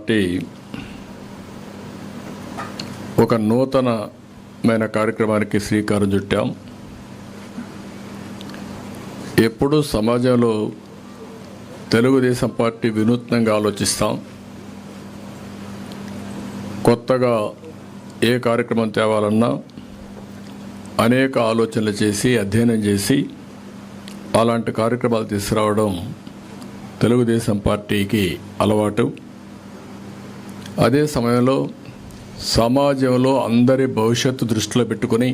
Party ఒక నూతనమైన కార్యక్రమానికి శ్రీకారం చుట్టాం. ఎప్పుడూ సమాజంలో తెలుగుదేశం పార్టీ వినూత్నంగా ఆలోచిస్తాం. కొత్తగా ఏ కార్యక్రమం తేవాలన్నా అనేక ఆలోచనలు చేసి అధ్యయనం చేసి అలాంటి కార్యక్రమాలు తీసుకురావడం తెలుగుదేశం పార్టీకి అలవాటు. అదే సమయంలో సమాజంలో అందరి భవిష్యత్తు దృష్టిలో పెట్టుకొని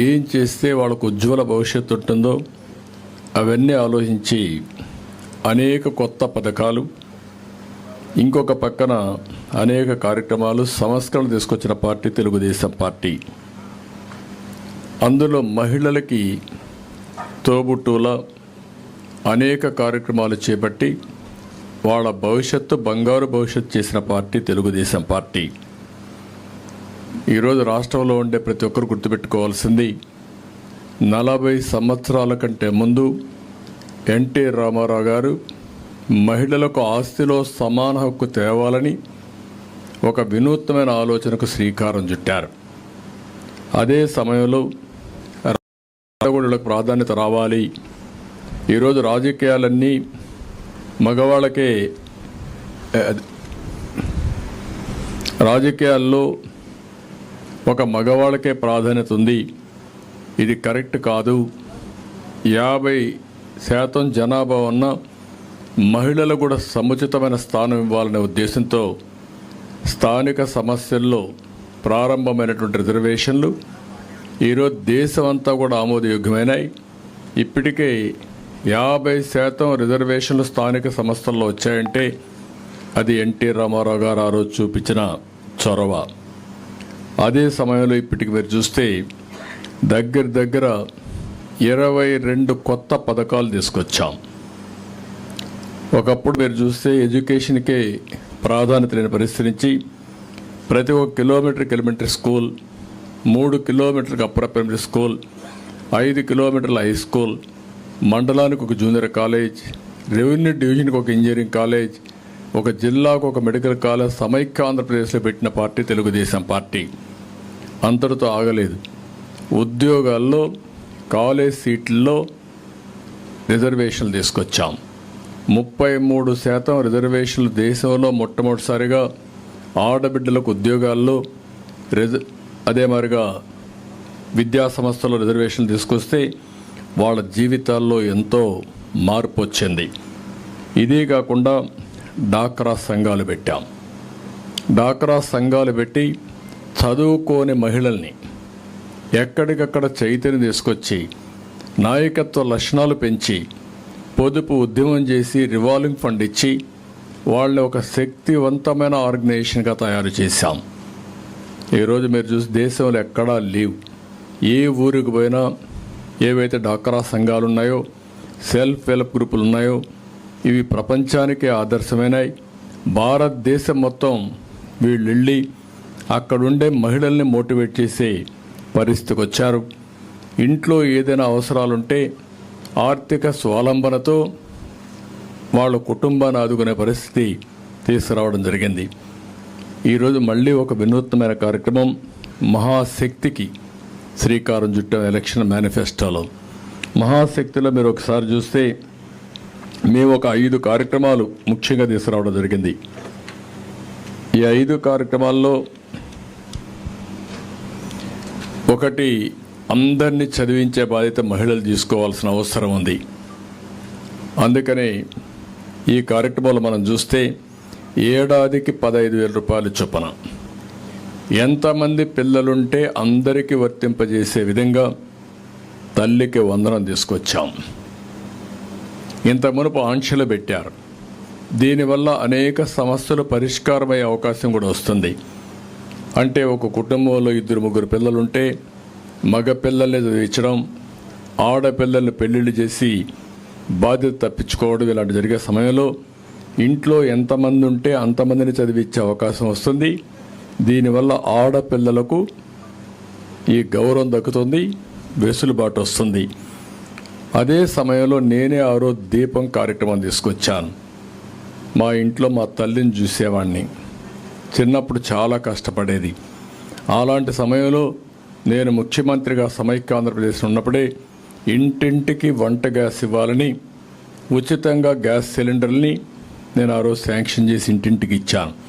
ఏం చేస్తే వాళ్ళకు ఉజ్వల భవిష్యత్తు ఉంటుందో అవన్నీ ఆలోచించి అనేక కొత్త పథకాలు, ఇంకొక పక్కన అనేక కార్యక్రమాలు, సంస్కరణలు తీసుకొచ్చిన పార్టీ తెలుగుదేశం పార్టీ. అందులో మహిళలకి తోబుట్టుల అనేక కార్యక్రమాలు చేపట్టి వాళ్ళ భవిష్యత్తు బంగారు భవిష్యత్తు చేసిన పార్టీ తెలుగుదేశం పార్టీ. ఈరోజు రాష్ట్రంలో ఉండే ప్రతి ఒక్కరు గుర్తుపెట్టుకోవాల్సింది 40 సంవత్సరాల కంటే ముందు ఎన్టీ రామారావు గారు మహిళలకు ఆస్తిలో సమాన హక్కు తేవాలని ఒక వినూత్నమైన ఆలోచనకు శ్రీకారం చుట్టారు. అదే సమయంలో ఆడవాళ్ళకు ప్రాధాన్యత రావాలి. ఈరోజు రాజకీయాలన్నీ మగవాళ్ళకే, రాజకీయాల్లో ఒక మగవాళ్ళకే ప్రాధాన్యత ఉంది, ఇది కరెక్ట్ కాదు. 50% జనాభా ఉన్న మహిళలకు కూడా సముచితమైన స్థానం ఇవ్వాలనే ఉద్దేశంతో స్థానిక సమస్యల్లో ప్రారంభమైనటువంటి రిజర్వేషన్లు ఈరోజు దేశమంతా కూడా ఆమోదయోగ్యమైనాయి. ఇప్పటికే 50% రిజర్వేషన్లు స్థానిక సంస్థల్లో వచ్చాయంటే అది ఎన్టీ రామారావు గారు ఆ రోజు చూపించిన చొరవ. అదే సమయంలో ఇప్పటికి మీరు చూస్తే దగ్గర 22 కొత్త పథకాలు తీసుకొచ్చాం. ఒకప్పుడు మీరు చూస్తే ఎడ్యుకేషన్కే ప్రాధాన్యత లేని పరిస్థితి నుంచి ప్రతి 1 కిలోమీటర్కి ఎలిమెంటరీ స్కూల్, 3 కిలోమీటర్లకు అప్పర్ ప్రైమరీ స్కూల్, 5 కిలోమీటర్ల హై స్కూల్, మండలానికి ఒక జూనియర్ కాలేజ్, రెవెన్యూ డివిజన్కి ఒక ఇంజనీరింగ్ కాలేజ్, ఒక జిల్లాకు ఒక మెడికల్ కాలేజ్ సమైక్య ఆంధ్రప్రదేశ్లో పెట్టిన పార్టీ తెలుగుదేశం పార్టీ. అంతటితో ఆగలేదు. ఉద్యోగాల్లో, కాలేజ్ సీట్లలో రిజర్వేషన్లు తీసుకొచ్చాం. 33% రిజర్వేషన్లు దేశంలో మొట్టమొదటిసారిగా ఆడబిడ్డలకు ఉద్యోగాల్లో, అదే మాదిరిగా విద్యా సంస్థల్లో రిజర్వేషన్లు తీసుకొస్తే వాళ్ళ జీవితాల్లో ఎంతో మార్పు వచ్చింది. ఇదే కాకుండా డాక్రా సంఘాలు పెట్టాం. డాక్రా సంఘాలు పెట్టి చదువుకోని మహిళల్ని ఎక్కడికక్కడ చైతన్యం తీసుకొచ్చి నాయకత్వ లక్షణాలు పెంచి పొదుపు ఉద్యమం చేసి రివాల్వింగ్ ఫండ్ ఇచ్చి వాళ్ళని ఒక శక్తివంతమైన ఆర్గనైజేషన్గా తయారు చేశాం. ఈరోజు మీరు చూసి దేశంలో ఎక్కడా లేవు. ఏ ఊరికి పోయినా ఏవైతే డాక్రా సంఘాలు ఉన్నాయో, సెల్ఫ్ హెల్ప్ గ్రూపులు ఉన్నాయో ఇవి ప్రపంచానికే ఆదర్శమైనాయి. భారతదేశం మొత్తం వీళ్ళు వెళ్ళి అక్కడుండే మహిళల్ని మోటివేట్ చేసే పరిస్థితికి వచ్చారు. ఇంట్లో ఏదైనా అవసరాలుంటే ఆర్థిక స్వావలంబనతో వాళ్ళ కుటుంబాన్ని ఆదుకునే పరిస్థితి తీసుకురావడం జరిగింది. ఈరోజు మళ్ళీ ఒక వినూత్నమైన కార్యక్రమం మహాశక్తికి శ్రీకారం చుట్టాం. ఎలక్షన్ మేనిఫెస్టోలో మహాశక్తిలో మీరు ఒకసారి చూస్తే మేము ఒక 5 కార్యక్రమాలు ముఖ్యంగా తీసుకురావడం జరిగింది. ఈ 5 కార్యక్రమాల్లో ఒకటి, అందరినీ చదివించే బాధ్యత మహిళలు తీసుకోవాల్సిన అవసరం ఉంది. అందుకనే ఈ కార్యక్రమంలో మనం చూస్తే ఏడాదికి 15,000 రూపాయలు చొప్పున ఎంతమంది పిల్లలుంటే అందరికీ వర్తింపజేసే విధంగా తల్లికి వందనం తీసుకొచ్చాం. ఇంత మునుపు ఆంక్షలు పెట్టారు. దీనివల్ల అనేక సమస్యలు పరిష్కారమయ్యే అవకాశం కూడా వస్తుంది. అంటే ఒక కుటుంబంలో 2-3 పిల్లలుంటే మగ పిల్లల్ని చదివించడం, ఆడపిల్లల్ని పెళ్లిళ్ళు చేసి బాధ్యత తప్పించుకోవడం ఇలాంటి జరిగే సమయంలో ఇంట్లో ఎంతమంది ఉంటే అంతమందిని చదివించే అవకాశం వస్తుంది. దీనివల్ల ఆడపిల్లలకు ఈ గౌరవం దక్కుతుంది, వెసులుబాటు వస్తుంది. అదే సమయంలో నేనే ఆ రోజు దీపం కార్యక్రమం తీసుకొచ్చాను. మా ఇంట్లో మా తల్లిని చూసేవాడిని. చిన్నప్పుడు చాలా కష్టపడేది. అలాంటి సమయంలో నేను ముఖ్యమంత్రిగా సమైక్య ఆంధ్రప్రదేశ్ ఉన్నప్పుడే ఇంటింటికి వంట గ్యాస్ ఇవ్వాలని ఉచితంగా గ్యాస్ సిలిండర్ని నేను ఆ రోజు శాంక్షన్ చేసి ఇంటింటికి ఇచ్చాను.